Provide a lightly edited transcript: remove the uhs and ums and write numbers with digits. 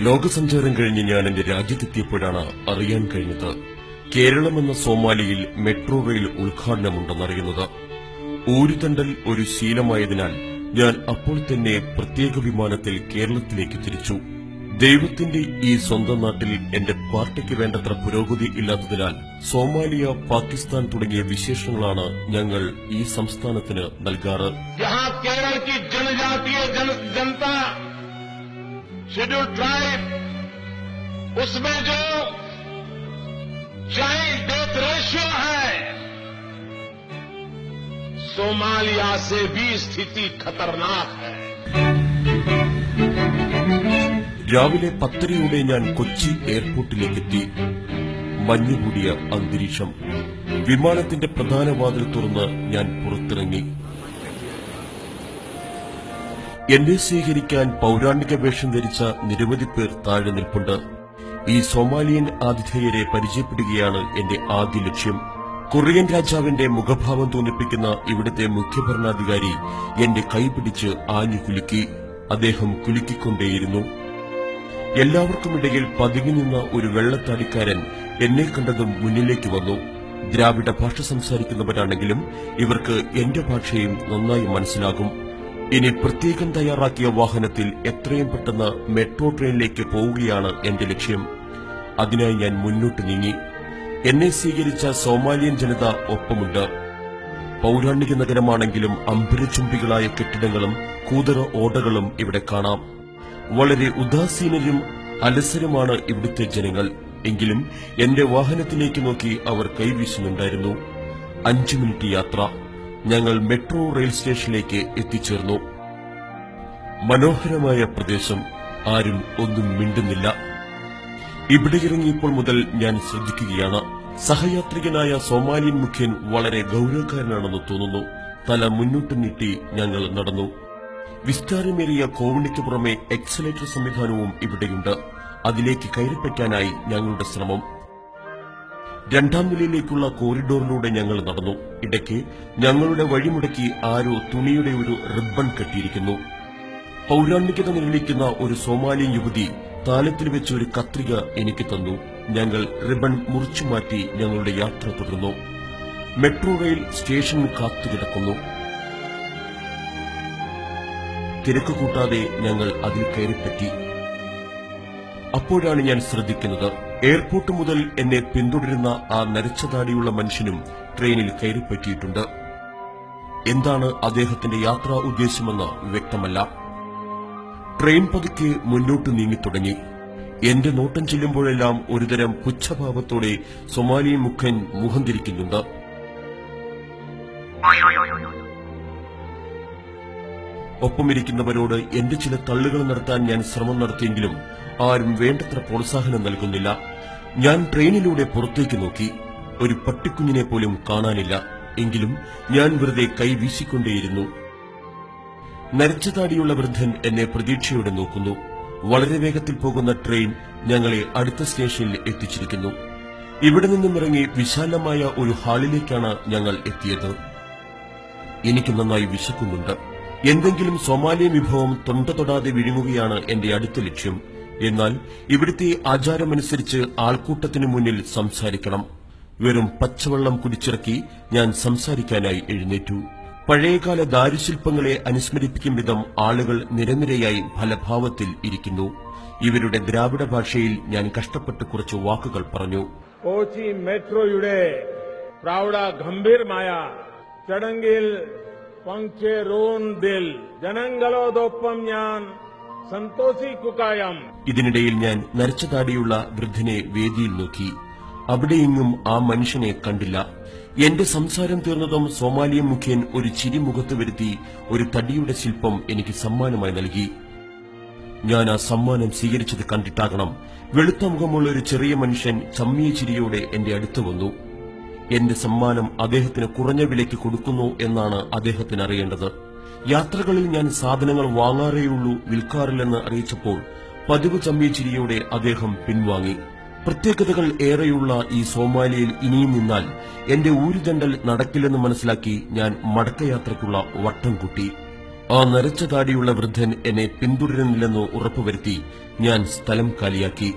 ലോകസഞ്ചാരം കഴിഞ്ഞ് ഞാൻ എന്റെ രാജ്യത്തെത്തിയപ്പോഴാണ് അറിയാൻ കഴിഞ്ഞത് കേരളമെന്ന സോമാലിയിൽ മെട്രോ റെയിൽ ഉദ്ഘാടനമുണ്ടെന്നറിയുന്നത്. ഊരുതണ്ടൽ ഒരു ശീലമായതിനാൽ ഞാൻ അപ്പോൾ തന്നെ പ്രത്യേക വിമാനത്തിൽ കേരളത്തിലേക്ക് തിരിച്ചു. ദൈവത്തിന്റെ ഈ സ്വന്തം നാട്ടിൽ എന്റെ പാർട്ടിക്ക് വേണ്ടത്ര പുരോഗതി ഇല്ലാത്തതിനാൽ സോമാലിയ, പാകിസ്ഥാൻ തുടങ്ങിയ വിശേഷങ്ങളാണ് ഞങ്ങൾ ഈ സംസ്ഥാനത്തിന് നൽകാറ്. शेड्यूल्ड ट्राइब उसमें जो चाइल्ड डेथ रेशियो है, सोमालिया से भी स्थिति खतरनाक है. രാവിലെ 10:30 ഞാൻ കൊച്ചി എയർപോർട്ടിലേക്കെത്തി. മഞ്ഞുകൂടിയ അന്തരീക്ഷം. വിമാനത്തിന്റെ പ്രധാന വാതിൽ തുറന്ന് ഞാൻ പുറത്തിറങ്ങി. എന്നെ സ്വീകരിക്കാൻ പൌരാണിക വേഷം ധരിച്ച നിരവധി പേർ താഴെ നിൽപ്പുണ്ട്. ഈ സോമാലിയൻ ആതിഥേയരെ പരിചയപ്പെടുകയാണ് എന്റെ ആദ്യ ലക്ഷ്യം. കൊറിയൻ രാജാവിന്റെ മുഖഭാവം തോന്നിപ്പിക്കുന്ന ഇവിടുത്തെ മുഖ്യഭരണാധികാരി എന്റെ കൈപിടിച്ച് ആഞ്ഞു കുലുക്കി. അദ്ദേഹം കുലുക്കിക്കൊണ്ടേയിരുന്നു. എല്ലാവർക്കുമിടയിൽ പതുങ്ങി നിന്ന ഒരു വെള്ളത്താടിക്കാരൻ എന്നെ കണ്ടതും മുന്നിലേക്ക് വന്നു. ദ്രാവിഡ ഭാഷ സംസാരിക്കുന്നവരാണെങ്കിലും ഇവർക്ക് എന്റെ ഭാഷയും നന്നായി മനസ്സിലാകും. ഇനി പ്രത്യേകം തയ്യാറാക്കിയ വാഹനത്തിൽ എത്രയും പെട്ടെന്ന് മെട്രോ ട്രെയിനിലേക്ക് പോവുകയാണ് എന്റെ ലക്ഷ്യം. അതിനായി ഞാൻ മുന്നോട്ട് നീങ്ങി. എന്നെ സ്വീകരിച്ച സോമാലിയൻ ജനത ഒപ്പമുണ്ട്. പൌരാണിക നഗരമാണെങ്കിലും അമ്പരചുംബികളായ കെട്ടിടങ്ങളും കൂതറ ഓടകളും ഇവിടെ കാണാം. വളരെ ഉദാസീനരും അലസരുമാണ് ഇവിടുത്തെ ജനങ്ങൾ. എങ്കിലും എന്റെ വാഹനത്തിലേക്ക് നോക്കി അവർ കൈവീശുന്നുണ്ടായിരുന്നു. 5 മിനിറ്റ് യാത്ര. ഞങ്ങൾ മെട്രോ റെയിൽ സ്റ്റേഷനിലേക്ക് എത്തിച്ചേർന്നു. മനോഹരമായ പ്രദേശം. ആരും ഒന്നും മിണ്ടുന്നില്ല. ഇവിടെ ഇറങ്ങിയപ്പോൾ മുതൽ ഞാൻ ശ്രദ്ധിക്കുകയാണ്. സഹയാത്രികനായ സോമാലിയൻ മുഖ്യൻ വളരെ ഗൌരവക്കാരനാണെന്ന് തോന്നുന്നു. തല മുന്നോട്ട് നീട്ടി ഞങ്ങൾ നടന്നു. വിസ്താരമേറിയ കോവണിക്ക് പുറമെ എക്സലേറ്റർ സംവിധാനവും ഇവിടെയുണ്ട്. അതിലേക്ക് കയറിപ്പറ്റാനായി ഞങ്ങളുടെ ശ്രമം. 2ാം നിലയിലേക്കുള്ള കോറിഡോറിലൂടെ ഞങ്ങൾ നടന്നു. ഇടയ്ക്ക് ഞങ്ങളുടെ വഴിമുടക്കി ആരോ തുണിയുടെ ഒരു റിബൺ കെട്ടിയിരിക്കുന്നു. പൌരാണികത നിലനിൽക്കുന്ന ഒരു സോമാലിയൻ യുവതി താലത്തിൽ വെച്ച് ഒരു കത്രിക എനിക്ക് തന്നു. ഞങ്ങൾ റിബൺ മുറിച്ചുമാറ്റി ഞങ്ങളുടെ യാത്ര തുടർന്നു. മെട്രോ റെയിൽ സ്റ്റേഷൻ കാത്തുകിടക്കുന്നു. തിരക്ക് കൂട്ടാതെ ഞങ്ങൾ അതിൽ കയറിപ്പറ്റി. അപ്പോഴാണ് ഞാൻ ശ്രദ്ധിക്കുന്നത്, എയർപോർട്ട് മുതൽ എന്നെ പിന്തുടരുന്ന ആ നരച്ച താടിയുള്ള മനുഷ്യനും ട്രെയിനിൽ കയറിപ്പറ്റിയിട്ടുണ്ട്. എന്താണ് അദ്ദേഹത്തിന്റെ യാത്രാ ഉദ്ദേശമെന്ന് വ്യക്തമല്ല. ട്രെയിൻ പതുക്കെ മുന്നോട്ട് നീങ്ങിത്തുടങ്ങി. എന്റെ നോട്ടം ചെല്ലുമ്പോഴെല്ലാം ഒരുതരം പുച്ഛഭാവത്തോടെ സൊമാലിയൻ മുഖ്യൻ മുഖം തിരിക്കുന്നുണ്ട്. ഒപ്പമിരിക്കുന്നവരോട് എന്റെ ചില തള്ളുകൾ നടത്താൻ ഞാൻ ശ്രമം നടത്തിയെങ്കിലും ആരും വേണ്ടത്ര പ്രോത്സാഹനം നൽകുന്നില്ല. ഞാൻ ട്രെയിനിലൂടെ പുറത്തേക്ക് നോക്കി. ഒരു പട്ടിക്കുഞ്ഞിനെ പോലും കാണാനില്ല. എങ്കിലും ഞാൻ വെറുതെ കൈ വീശിക്കൊണ്ടേയിരുന്നു. നരച്ചതാടിയുള്ള വൃദ്ധൻ എന്നെ പ്രതീക്ഷയോടെ നോക്കുന്നു. വളരെ വേഗത്തിൽ പോകുന്ന ട്രെയിൻ ഞങ്ങളെ അടുത്ത സ്റ്റേഷനിൽ എത്തിച്ചിരിക്കുന്നു. ഇവിടെ നിന്നും ഇറങ്ങി വിശാലമായ ഒരു ഹാളിലേക്കാണ് ഞങ്ങൾ എത്തിയത്. എനിക്ക് നന്നായി വിശക്കുന്നുണ്ട്. എന്തെങ്കിലും സോമാലിയൻ വിഭവം തൊണ്ട തൊടാതെ വിഴുങ്ങുകയാണ് എന്റെ അടുത്ത ലക്ഷ്യം. എന്നാൽ ഇവിടുത്തെ ആചാരമനുസരിച്ച് ആൾക്കൂട്ടത്തിനു മുന്നിൽ സംസാരിക്കണം. വെറും പച്ചവെള്ളം കുടിച്ചിറക്കി ഞാൻ സംസാരിക്കാനായി എഴുന്നേറ്റു. പഴയകാല ദാരുശില്പങ്ങളെ അനുസ്മരിപ്പിക്കും വിധം ആളുകൾ നിരനിരയായി ഫലഭാവത്തിൽ ഇരിക്കുന്നു. ഇവരുടെ ദ്രാവിഡ ഭാഷയിൽ ഞാൻ കഷ്ടപ്പെട്ട് കുറച്ച് വാക്കുകൾ പറഞ്ഞു. കോച്ചി മെട്രോയുടെ പ്രൗഢ ഗംഭീരമായ ചടങ്ങിൽ പങ്ക്ചേറോണ്ടിൽ ജനങ്ങളോടൊപ്പം ഞാൻ സന്തോഷിക്കുകയും. ഇതിനിടയിൽ ഞാൻ നരച്ചതാടിയുള്ള വൃദ്ധനെ വേദിയിൽ നോക്കി. അവിടെയെങ്ങും ആ മനുഷ്യനെ കണ്ടില്ല. എന്റെ സംസാരം തീർന്നതും സോമാലിയൻ മുഖ്യൻ ഒരു ചിരി മുഖത്ത് വരുത്തി ഒരു തടിയുടെ ശില്പം എനിക്ക് സമ്മാനമായി നൽകി. ഞാൻ ആ സമ്മാനം സ്വീകരിച്ചത് കണ്ടിട്ടാകണം വെളുത്ത മുഖമുള്ള ഒരു ചെറിയ മനുഷ്യൻ ചമ്മിയ ചിരിയോടെ എന്റെ അടുത്ത് വന്നു. എന്റെ സമ്മാനം അദ്ദേഹത്തിന് കുറഞ്ഞ വിലയ്ക്ക് കൊടുക്കുന്നു എന്നാണ് അദ്ദേഹത്തിന് അറിയേണ്ടത്. യാത്രകളിൽ ഞാൻ സാധനങ്ങൾ വാങ്ങാറേയുള്ളൂ, വിൽക്കാറില്ലെന്ന് അറിയിച്ചപ്പോൾ പതിവ് ചമ്മിയ ചിരിയോടെ അദ്ദേഹം പിൻവാങ്ങി. പ്രത്യേകതകൾ ഏറെയുള്ള ഈ സോമാലിയയിൽ ഇനിയും നിന്നാൽ എന്റെ ഊരുദണ്ടൽ നടക്കില്ലെന്ന് മനസ്സിലാക്കി ഞാൻ മടക്കയാത്രയ്ക്കുള്ള വട്ടം കൂട്ടി. ആ നരച്ച താടിയുള്ള വൃദ്ധൻ എന്നെ പിന്തുടരുന്നില്ലെന്ന് ഉറപ്പുവരുത്തി ഞാൻ സ്ഥലം കാലിയാക്കി.